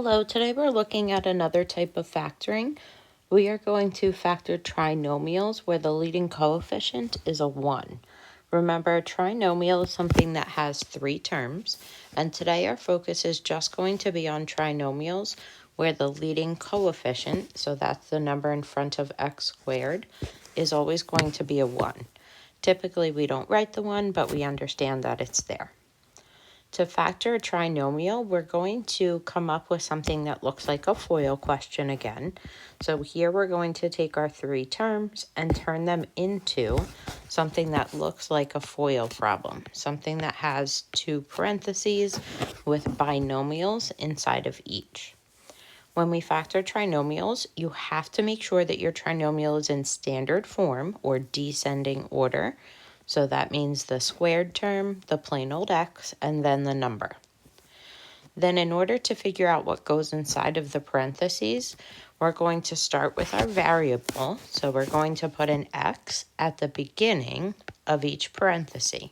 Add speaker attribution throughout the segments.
Speaker 1: Hello, today we're looking at another type of factoring. We are going to factor trinomials where the leading coefficient is a 1. Remember, a trinomial is something that has 3 terms, and today our focus is just going to be on trinomials where the leading coefficient, so that's the number in front of x squared, is always going to be a 1. Typically, we don't write the 1, but we understand that it's there. To factor a trinomial, we're going to come up with something that looks like a FOIL question again. So here we're going to take our 3 terms and turn them into something that looks like a FOIL problem, something that has 2 parentheses with binomials inside of each. When we factor trinomials, you have to make sure that your trinomial is in standard form or descending order. So that means the squared term, the plain old x, and then the number. Then in order to figure out what goes inside of the parentheses, we're going to start with our variable. So we're going to put an x at the beginning of each parenthesis.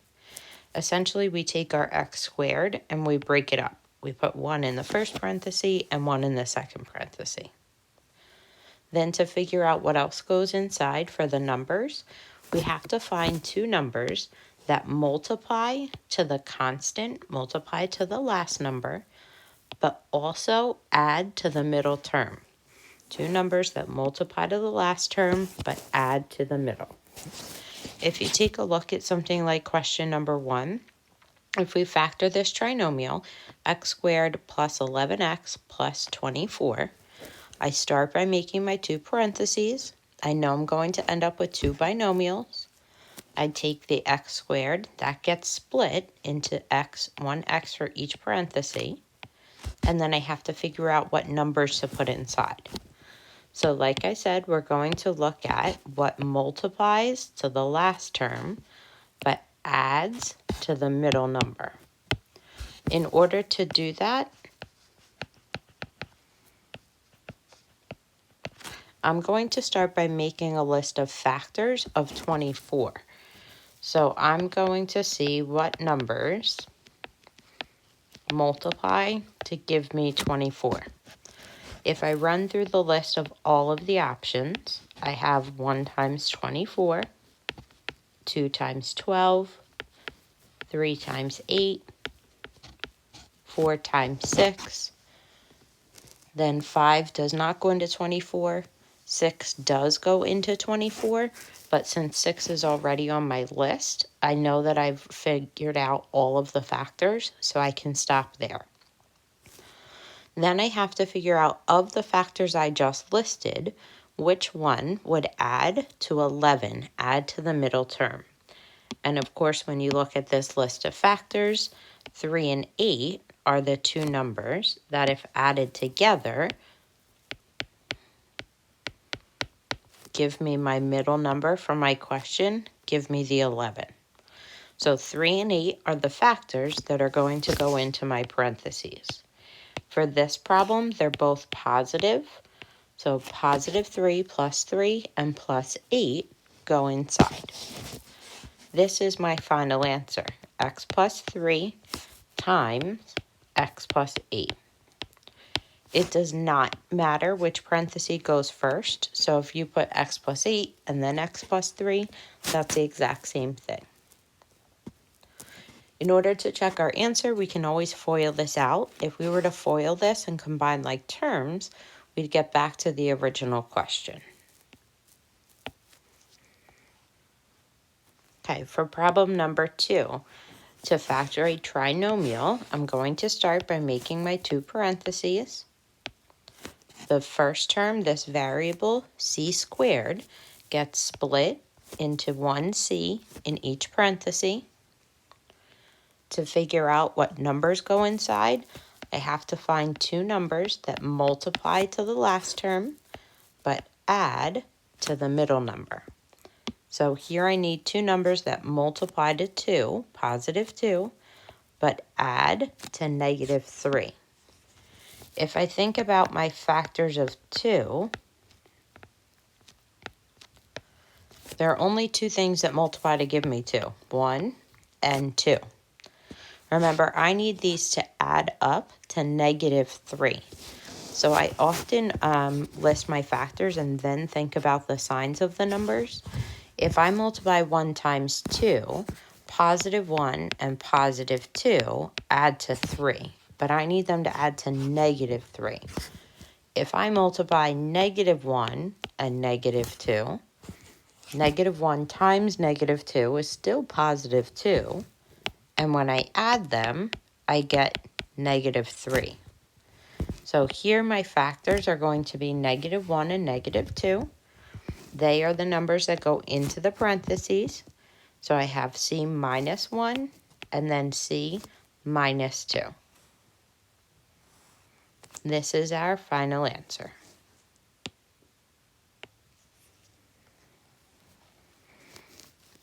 Speaker 1: Essentially, we take our x squared and we break it up. We put 1 in the first parenthesis and 1 in the second parenthesis. Then to figure out what else goes inside for the numbers, we have to find 2 numbers that multiply to the constant, multiply to the last number, but also add to the middle term. 2 numbers that multiply to the last term, but add to the middle. If you take a look at something like question number 1, if we factor this trinomial, x squared plus 11x plus 24, I start by making my 2 parentheses. I know I'm going to end up with 2 binomials. I take the x squared, that gets split into one x for each parenthesis, and then I have to figure out what numbers to put inside. So like I said, we're going to look at what multiplies to the last term, but adds to the middle number. In order to do that, I'm going to start by making a list of factors of 24. So I'm going to see what numbers multiply to give me 24. If I run through the list of all of the options, I have 1 times 24, 2 times 12, 3 times 8, 4 times 6, then 5 does not go into 24, 6 does go into 24, but since 6 is already on my list, I know that I've figured out all of the factors, so I can stop there. Then I have to figure out, of the factors I just listed, which one would add to 11, add to the middle term. And of course, when you look at this list of factors, 3 and 8 are the 2 numbers that, if added together, give me my middle number for my question, give me the 11. So 3 and 8 are the factors that are going to go into my parentheses. For this problem, they're both positive. So positive 3 plus 3 and plus 8 go inside. This is my final answer, x plus 3 times x plus 8. It does not matter which parenthesis goes first. So if you put x plus 8 and then x plus 3, that's the exact same thing. In order to check our answer, we can always FOIL this out. If we were to FOIL this and combine like terms, we'd get back to the original question. Okay, for problem number 2, to factor a trinomial, I'm going to start by making my 2 parentheses. The first term, this variable, c squared, gets split into 1c in each parenthesis. To figure out what numbers go inside, I have to find 2 numbers that multiply to the last term, but add to the middle number. So here I need 2 numbers that multiply to 2, positive 2, but add to negative 3. If I think about my factors of 2, there are only 2 things that multiply to give me 2, 1 and 2. Remember, I need these to add up to negative 3. So I often list my factors and then think about the signs of the numbers. If I multiply 1 times 2, positive 1 and positive 2 add to 3, but I need them to add to negative 3. If I multiply negative 1 and negative 2, negative 1 times negative 2 is still positive 2, and when I add them, I get negative 3. So here my factors are going to be negative 1 and negative 2. They are the numbers that go into the parentheses. So I have C minus 1 and then C minus 2. This is our final answer.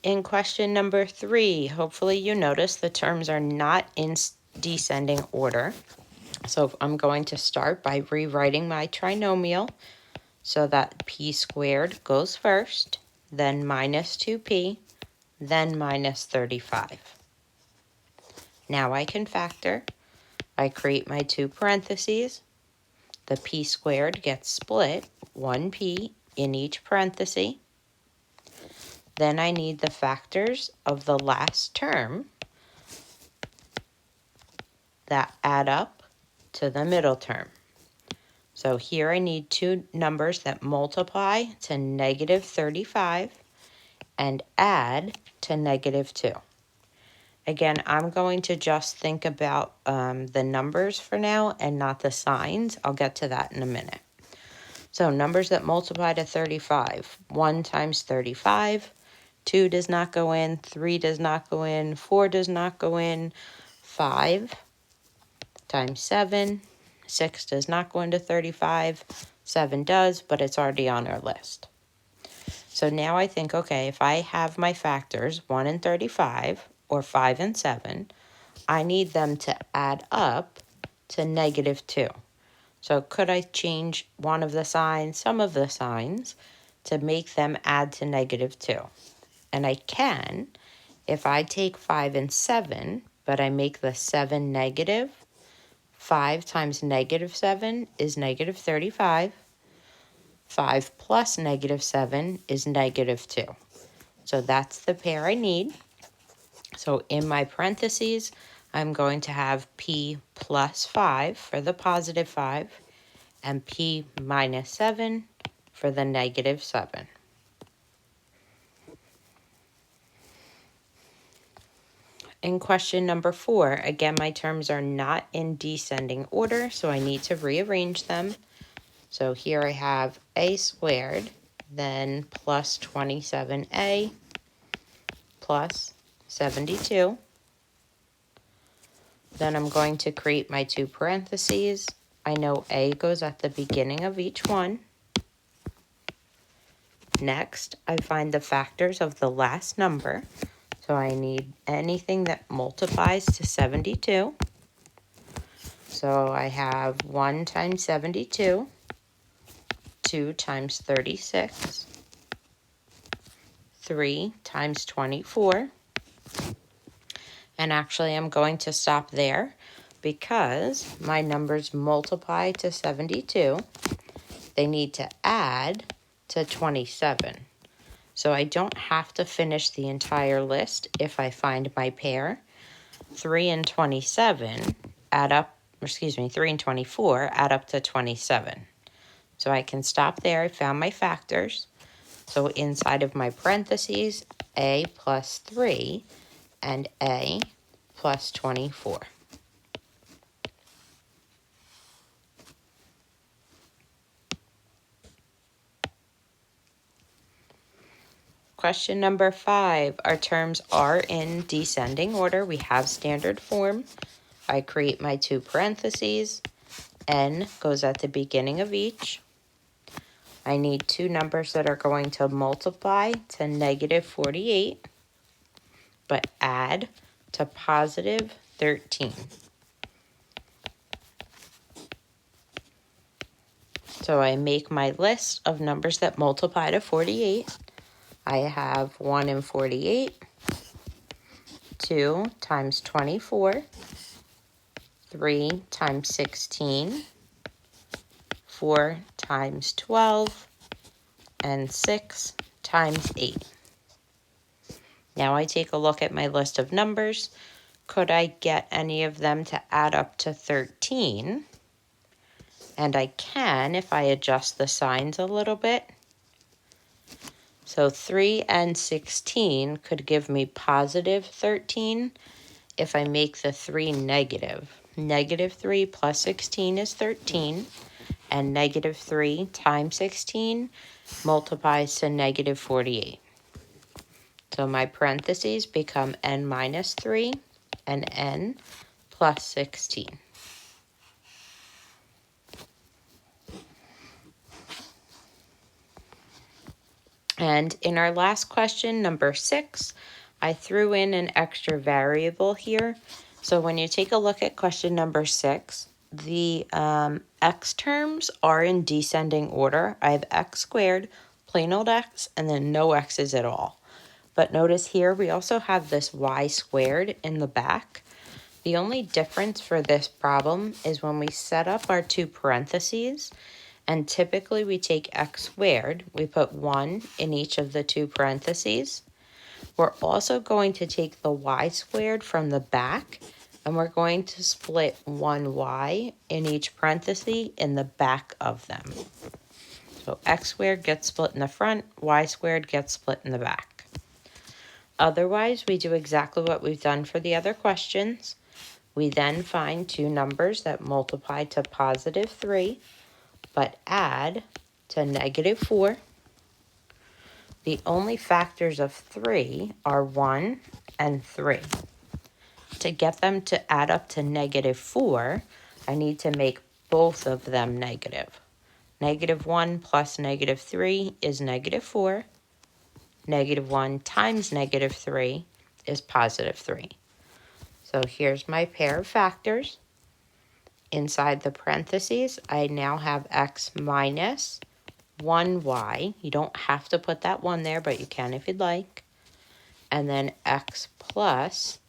Speaker 1: In question number 3, hopefully you notice the terms are not in descending order. So I'm going to start by rewriting my trinomial so that p squared goes first, then minus 2p, then minus 35. Now I can factor. I create my 2 parentheses. The p squared gets split, 1p in each parenthesis. Then I need the factors of the last term that add up to the middle term. So here I need 2 numbers that multiply to negative 35 and add to negative 2. Again, I'm going to just think about the numbers for now and not the signs. I'll get to that in a minute. So numbers that multiply to 35. 1 times 35. 2 does not go in. 3 does not go in. 4 does not go in. 5 times 7. 6 does not go into 35. 7 does, but it's already on our list. So now I think, okay, if I have my factors 1 and 35 or 5 and 7, I need them to add up to negative 2. So could I change one of the signs, some of the signs, to make them add to negative 2? And I can if I take 5 and 7, but I make the 7 negative. 5 times negative 7 is negative 35. 5 plus negative 7 is negative 2. So that's the pair I need. So in my parentheses, I'm going to have p plus 5 for the positive 5 and p minus 7 for the negative 7. In question number 4, again, my terms are not in descending order, so I need to rearrange them. So here I have a squared, then plus 27a plus 72. Then I'm going to create my 2 parentheses. I know a goes at the beginning of each one. Next, I find the factors of the last number. So I need anything that multiplies to 72. So I have 1 times 72, 2 times 36, 3 times 24. And actually, I'm going to stop there because my numbers multiply to 72. They need to add to 27. So I don't have to finish the entire list if I find my pair. 3 and 27 add up, 3 and 24 add up to 27. So I can stop there. I found my factors. So inside of my parentheses, a plus 3 and a plus 24. Question number 5. Our terms are in descending order. We have standard form. I create my 2 parentheses. N goes at the beginning of each. I need 2 numbers that are going to multiply to negative 48, but add to positive 13. So I make my list of numbers that multiply to 48. I have 1 and 48, 2 times 24, 3 times 16, 4 times 12, and 6 times 8. Now I take a look at my list of numbers. Could I get any of them to add up to 13? And I can if I adjust the signs a little bit. So 3 and 16 could give me positive 13 if I make the 3 negative. Negative 3 plus 16 is 13, and negative 3 times 16 multiplies to negative 48. So my parentheses become n minus 3 and n plus 16. And in our last question, number 6, I threw in an extra variable here. So when you take a look at question number 6, the x terms are in descending order. I have x squared, plain old x, and then no x's at all. But notice here we also have this y squared in the back. The only difference for this problem is when we set up our two parentheses, and typically we take x squared, we put 1 in each of the two parentheses. We're also going to take the y squared from the back, and we're going to split 1y in each parenthesis in the back of them. So x squared gets split in the front, y squared gets split in the back. Otherwise, we do exactly what we've done for the other questions. We then find two numbers that multiply to positive 3, but add to negative 4. The only factors of 3 are 1 and 3. To get them to add up to negative 4, I need to make both of them negative. Negative 1 plus negative 3 is negative 4. Negative 1 times negative 3 is positive 3. So here's my pair of factors. Inside the parentheses, I now have x minus 1y. You don't have to put that 1 there, but you can if you'd like. And then x plus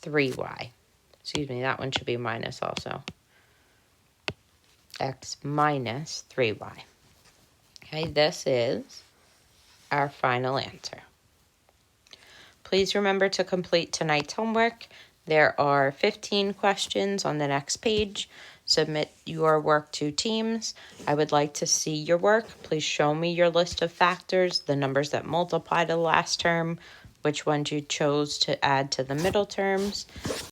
Speaker 1: 3y. Excuse me, that one should be minus also. X minus 3y. Okay, this is our final answer. Please remember to complete tonight's homework. There are 15 questions on the next page. Submit your work to teams. I would like to see your work. Please show me your list of factors, the numbers that multiply to the last term, which ones you chose to add to the middle terms.